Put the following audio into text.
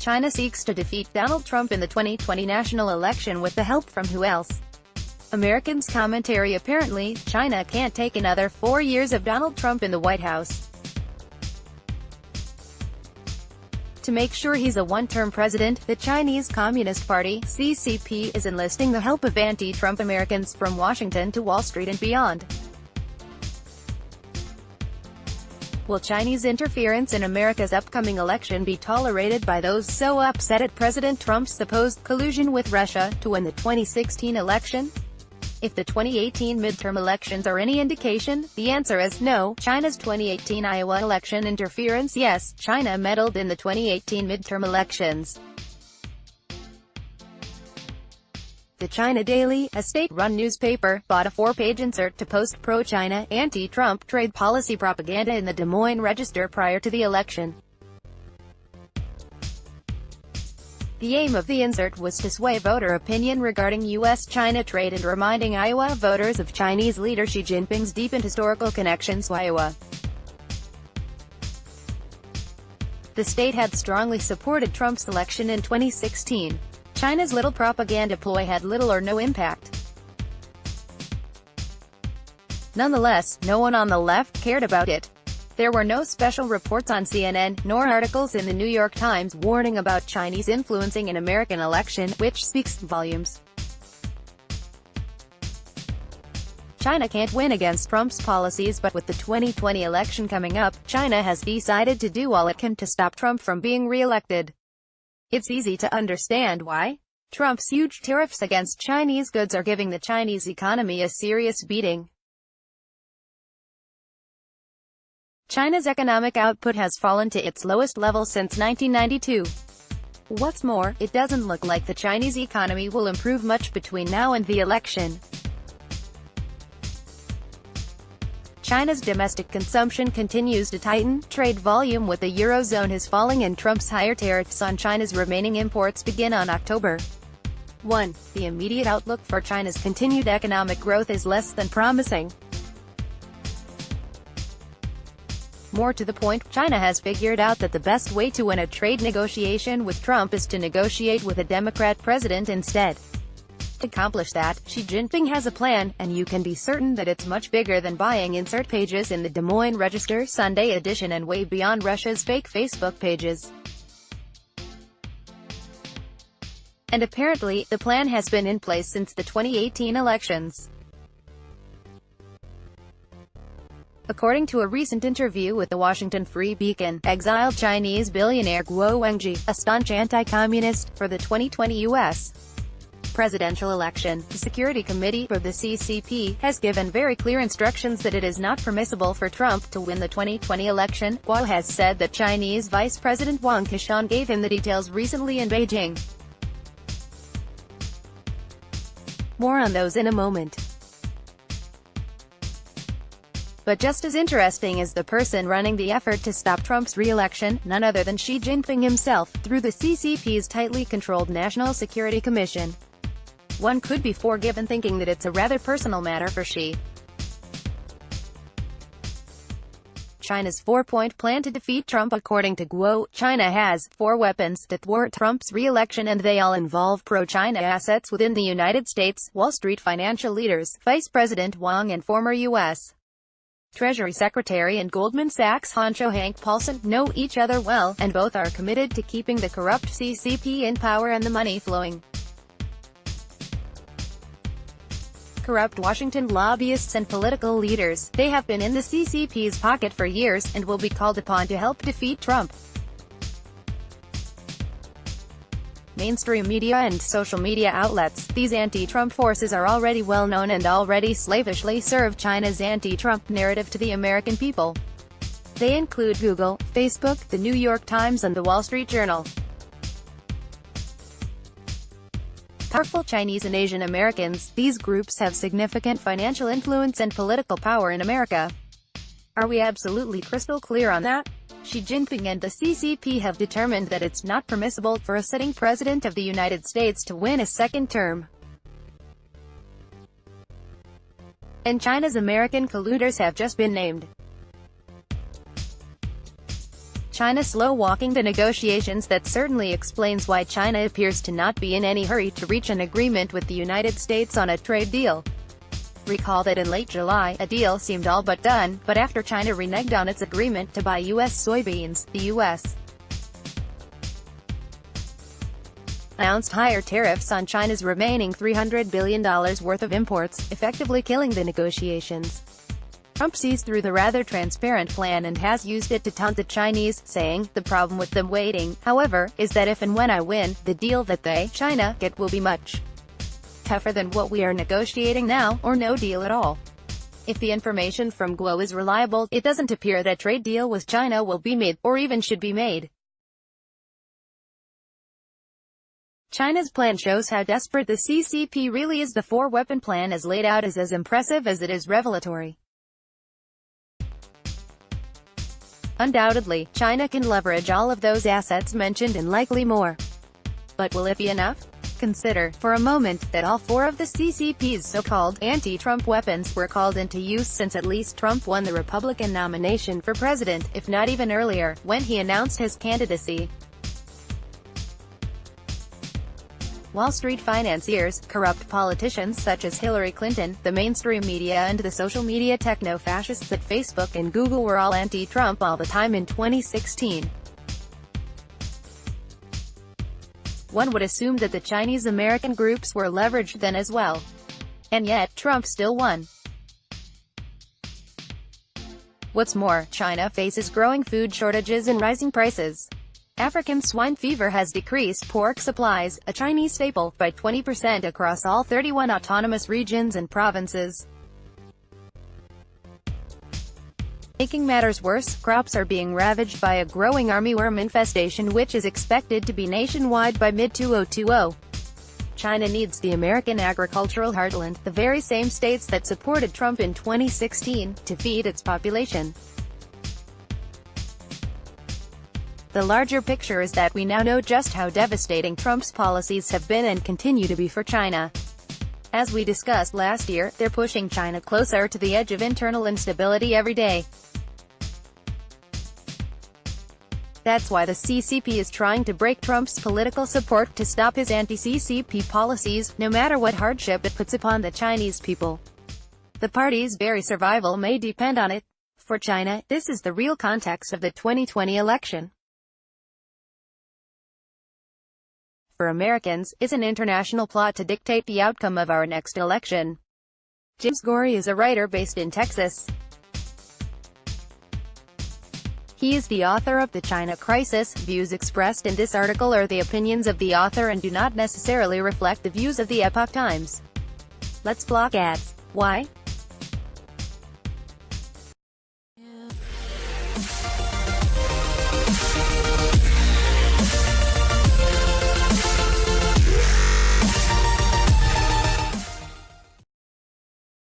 China seeks to defeat Donald Trump in the 2020 national election with the help from who else? Americans' commentary: apparently, China can't take another 4 years of Donald Trump in the White House. To make sure he's a one-term president, the Chinese Communist Party, CCP, is enlisting the help of anti-Trump Americans from Washington to Wall Street and beyond. Will Chinese interference in America's upcoming election be tolerated by those so upset at President Trump's supposed collusion with Russia to win the 2016 election? If the 2018 midterm elections are any indication, the answer is no. China's 2018 Iowa election interference: yes, China meddled in the 2018 midterm elections. The China Daily, a state-run newspaper, bought a 4-page insert to post pro-China, anti-Trump trade policy propaganda in the Des Moines Register prior to the election. The aim of the insert was to sway voter opinion regarding U.S.-China trade and reminding Iowa voters of Chinese leader Xi Jinping's deep and historical connections to Iowa. The state had strongly supported Trump's election in 2016. China's little propaganda ploy had little or no impact. Nonetheless, no one on the left cared about it. There were no special reports on CNN, nor articles in the New York Times warning about Chinese influencing an American election, which speaks volumes. China can't win against Trump's policies, but with the 2020 election coming up, China has decided to do all it can to stop Trump from being re-elected. It's easy to understand why. Trump's huge tariffs against Chinese goods are giving the Chinese economy a serious beating. China's economic output has fallen to its lowest level since 1992. What's more, it doesn't look like the Chinese economy will improve much between now and the election. China's domestic consumption continues to tighten, trade volume with the Eurozone is falling, and Trump's higher tariffs on China's remaining imports begin on October 1. The immediate outlook for China's continued economic growth is less than promising. More to the point, China has figured out that the best way to win a trade negotiation with Trump is to negotiate with a Democrat president instead. To accomplish that, Xi Jinping has a plan, and you can be certain that it's much bigger than buying insert pages in the Des Moines Register Sunday edition and way beyond Russia's fake Facebook pages. And apparently, the plan has been in place since the 2018 elections. According to a recent interview with the Washington Free Beacon, exiled Chinese billionaire Guo Wengji, a staunch anti-communist, for the 2020 U.S. presidential election, the Security Committee for the CCP has given very clear instructions that it is not permissible for Trump to win the 2020 election. Guo has said that Chinese Vice President Wang Qishan gave him the details recently in Beijing. More on those in a moment. But just as interesting is the person running the effort to stop Trump's re-election, none other than Xi Jinping himself, through the CCP's tightly controlled National Security Commission. One could be forgiven thinking that it's a rather personal matter for Xi. China's 4-point plan to defeat Trump. According to Guo, China has 4 weapons to thwart Trump's re-election, and they all involve pro-China assets within the United States. Wall Street financial leaders, Vice President Wang and former U.S. Treasury Secretary and Goldman Sachs honcho Hank Paulson, know each other well, and both are committed to keeping the corrupt CCP in power and the money flowing. Corrupt Washington lobbyists and political leaders, they have been in the CCP's pocket for years, and will be called upon to help defeat Trump. Mainstream media and social media outlets, these anti-Trump forces are already well known and already slavishly serve China's anti-Trump narrative to the American people. They include Google, Facebook, the New York Times and the Wall Street Journal. Powerful Chinese and Asian Americans, these groups have significant financial influence and political power in America. Are we absolutely crystal clear on that? Xi Jinping and the CCP have determined that it's not permissible for a sitting president of the United States to win a second term. And China's American colluders have just been named. China slow-walking the negotiations. That certainly explains why China appears to not be in any hurry to reach an agreement with the United States on a trade deal. Recall that in late July, a deal seemed all but done, but after China reneged on its agreement to buy U.S. soybeans, the U.S. announced higher tariffs on China's remaining $300 billion worth of imports, effectively killing the negotiations. Trump sees through the rather transparent plan and has used it to taunt the Chinese, saying, "The problem with them waiting, however, is that if and when I win, the deal that they, China, get will be much tougher than what we are negotiating now, or no deal at all." If the information from Guo is reliable, it doesn't appear that trade deal with China will be made, or even should be made. China's plan shows how desperate the CCP really is. The four-weapon plan as laid out is as impressive as it is revelatory. Undoubtedly, China can leverage all of those assets mentioned and likely more. But will it be enough? Consider, for a moment, that all four of the CCP's so-called anti-Trump weapons were called into use since at least Trump won the Republican nomination for president, if not even earlier, when he announced his candidacy. Wall Street financiers, corrupt politicians such as Hillary Clinton, the mainstream media and the social media techno-fascists at Facebook and Google were all anti-Trump all the time in 2016. One would assume that the Chinese-American groups were leveraged then as well. And yet, Trump still won. What's more, China faces growing food shortages and rising prices. African swine fever has decreased pork supplies, a Chinese staple, by 20% across all 31 autonomous regions and provinces. Making matters worse, crops are being ravaged by a growing armyworm infestation which is expected to be nationwide by mid-2020. China needs the American agricultural heartland, the very same states that supported Trump in 2016, to feed its population. The larger picture is that we now know just how devastating Trump's policies have been and continue to be for China. As we discussed last year, they're pushing China closer to the edge of internal instability every day. That's why the CCP is trying to break Trump's political support to stop his anti-CCP policies, no matter what hardship it puts upon the Chinese people. The party's very survival may depend on it. For China, this is the real context of the 2020 election. For Americans, it's an international plot to dictate the outcome of our next election. James Gorey is a writer based in Texas. He is the author of The China Crisis. Views expressed in this article are the opinions of the author and do not necessarily reflect the views of the Epoch Times. Let's block ads. Why?